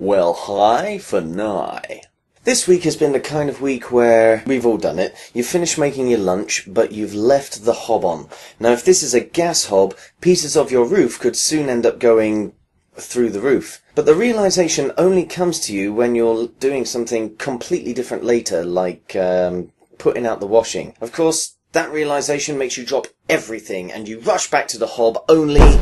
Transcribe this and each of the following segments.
Well, hi for nigh. This week has been the kind of week where we've all done it. You've finished making your lunch, but you've left the hob on. Now, if this is a gas hob, pieces of your roof could soon end up going through the roof. But the realization only comes to you when you're doing something completely different later, like putting out the washing. Of course, that realization makes you drop everything, and you rush back to the hob only...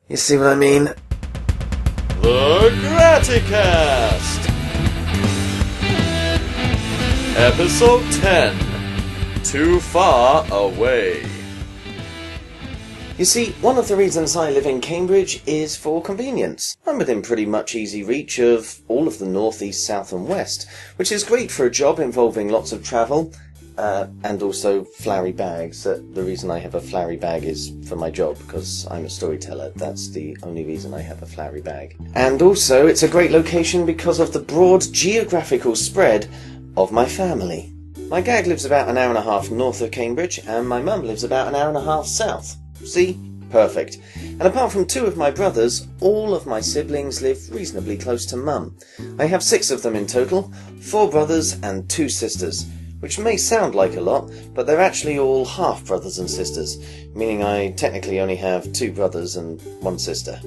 You see what I mean? The Graticast! Episode 10. Too Far Away. You see, one of the reasons I live in Cambridge is for convenience. I'm within pretty much easy reach of all of the north, east, south and west, which is great for a job involving lots of travel, and also flowery bags. The reason I have a flowery bag is for my job, because I'm a storyteller. That's the only reason I have a flowery bag. And also, it's a great location because of the broad geographical spread of my family. My gag lives about an hour and a half north of Cambridge, and my mum lives about an hour and a half south. See? Perfect. And apart from two of my brothers, all of my siblings live reasonably close to mum. I have 6 of them in total, 4 brothers and 2 sisters. Which may sound like a lot, but they're actually all half-brothers and sisters, meaning I technically only have 2 brothers and 1 sister.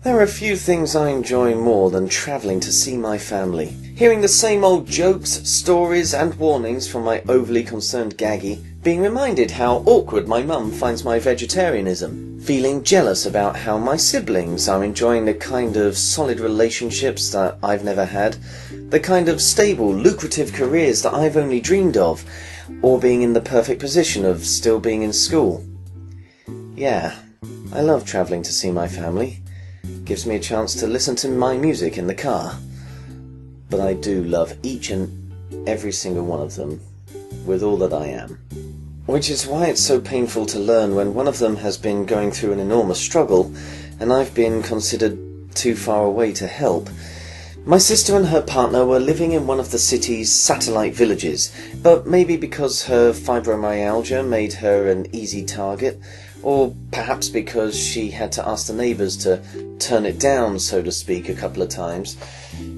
There are a few things I enjoy more than travelling to see my family. Hearing the same old jokes, stories and warnings from my overly concerned Gaggy, being reminded how awkward my mum finds my vegetarianism, feeling jealous about how my siblings are enjoying the kind of solid relationships that I've never had, the kind of stable, lucrative careers that I've only dreamed of, or being in the perfect position of still being in school. Yeah, I love travelling to see my family. Gives me a chance to listen to my music in the car. But I do love each and every single one of them, with all that I am. Which is why it's so painful to learn when one of them has been going through an enormous struggle, and I've been considered too far away to help. My sister and her partner were living in one of the city's satellite villages, but maybe because her fibromyalgia made her an easy target, or perhaps because she had to ask the neighbours to turn it down, so to speak, a couple of times,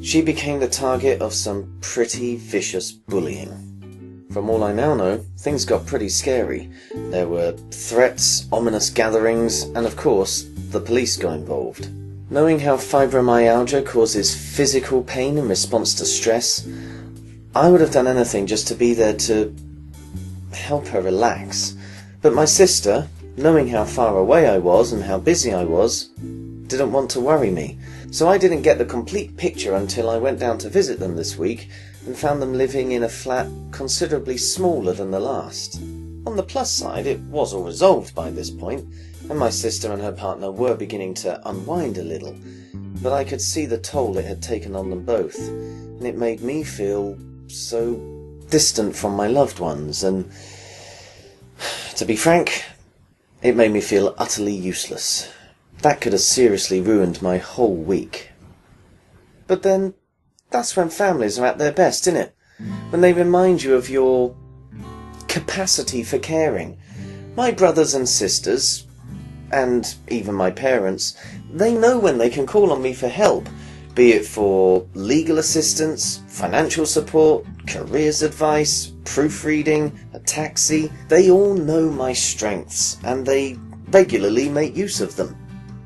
she became the target of some pretty vicious bullying. From all I now know, things got pretty scary. There were threats, ominous gatherings, and of course, the police got involved. Knowing how fibromyalgia causes physical pain in response to stress, I would have done anything just to be there to help her relax. But my sister, knowing how far away I was and how busy I was, didn't want to worry me. So I didn't get the complete picture until I went down to visit them this week and found them living in a flat considerably smaller than the last. On the plus side, it was all resolved by this point, and my sister and her partner were beginning to unwind a little, but I could see the toll it had taken on them both, and it made me feel so distant from my loved ones, and to be frank, it made me feel utterly useless. That could have seriously ruined my whole week. But then, that's when families are at their best, innit? When they remind you of your capacity for caring. My brothers and sisters, and even my parents, they know when they can call on me for help, be it for legal assistance, financial support, careers advice, proofreading, a taxi. They all know my strengths, and they regularly make use of them.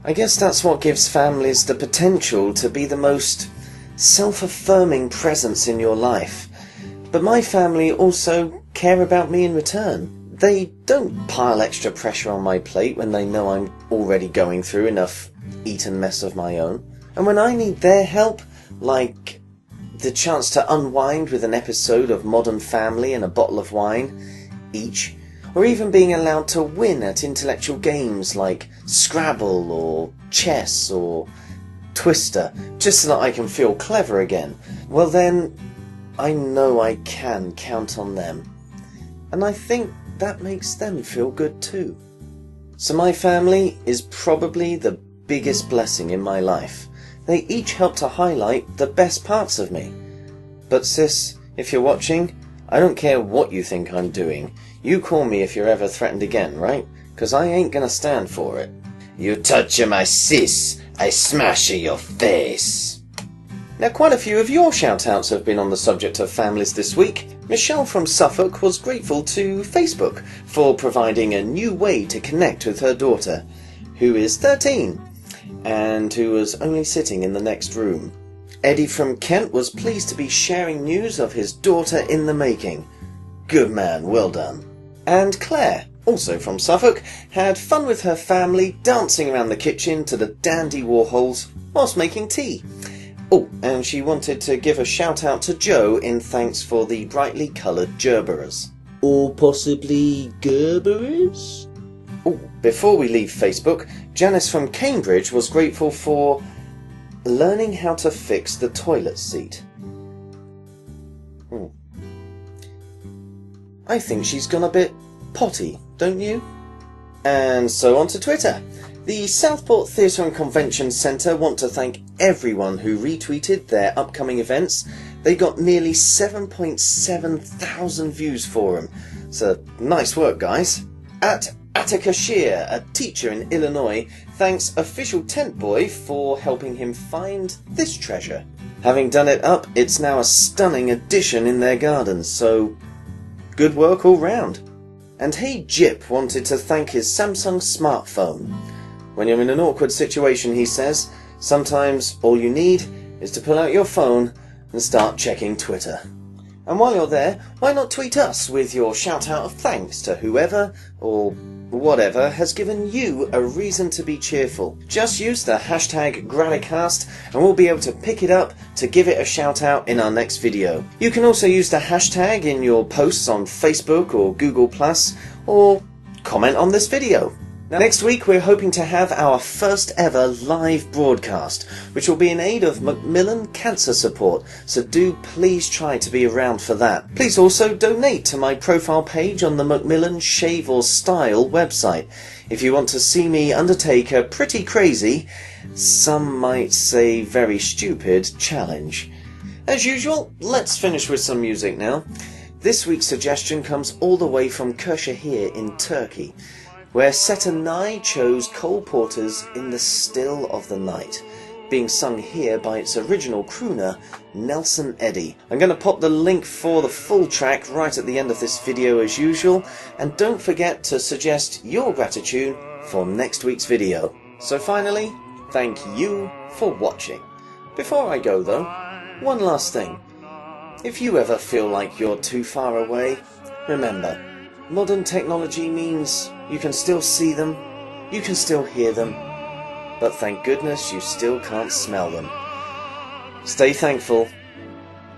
I guess that's what gives families the potential to be the most self-affirming presence in your life. But my family also care about me in return. They don't pile extra pressure on my plate when they know I'm already going through enough eaten mess of my own. And when I need their help, like the chance to unwind with an episode of Modern Family and a bottle of wine each, or even being allowed to win at intellectual games like Scrabble or chess or Twister, just so that I can feel clever again, well then, I know I can count on them. And I think that makes them feel good too. So my family is probably the biggest blessing in my life. They each help to highlight the best parts of me. But sis, if you're watching, I don't care what you think I'm doing. You call me if you're ever threatened again, right? 'Cause I ain't gonna stand for it. You touch my sis, I smash your face. Now, quite a few of your shout-outs have been on the subject of families this week. Michelle from Suffolk was grateful to Facebook for providing a new way to connect with her daughter, who is 13, and who was only sitting in the next room. Eddie from Kent was pleased to be sharing news of his daughter in the making. Good man, well done. And Claire, also from Suffolk, had fun with her family dancing around the kitchen to the Dandy Warhols whilst making tea. Oh, and she wanted to give a shout out to Joe in thanks for the brightly coloured gerberas. Or possibly Gerberers? Oh, before we leave Facebook, Janice from Cambridge was grateful for learning how to fix the toilet seat. I think she's gone a bit potty, don't you? And so on to Twitter. The Southport Theatre and Convention Centre want to thank everyone who retweeted their upcoming events. They got nearly 7.7 thousand views for them. So nice work, guys. At Attica Shear, a teacher in Illinois, thanks Official Tent Boy for helping him find this treasure. Having done it up, it's now a stunning addition in their gardens, so good work all round. And Hey Jip wanted to thank his Samsung smartphone. When you're in an awkward situation, he says, sometimes all you need is to pull out your phone and start checking Twitter. And while you're there, why not tweet us with your shout out of thanks to whoever or whatever has given you a reason to be cheerful. Just use the hashtag Graticast and we'll be able to pick it up to give it a shout out in our next video. You can also use the hashtag in your posts on Facebook or Google+, or comment on this video. Next week we're hoping to have our first ever live broadcast, which will be in aid of Macmillan Cancer Support, so do please try to be around for that. Please also donate to my profile page on the Macmillan Shave or Style website if you want to see me undertake a pretty crazy, some might say very stupid, challenge. As usual, let's finish with some music now. This week's suggestion comes all the way from Kırşehir in Turkey, where Setenay chose Cole Porter's In the Still of the Night, being sung here by its original crooner, Nelson Eddy. I'm going to pop the link for the full track right at the end of this video as usual, and don't forget to suggest your Gratitune for next week's video. So finally, thank you for watching. Before I go though, one last thing. If you ever feel like you're too far away, remember, modern technology means you can still see them, you can still hear them, but thank goodness you still can't smell them. Stay thankful,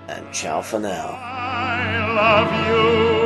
and ciao for now. I love you.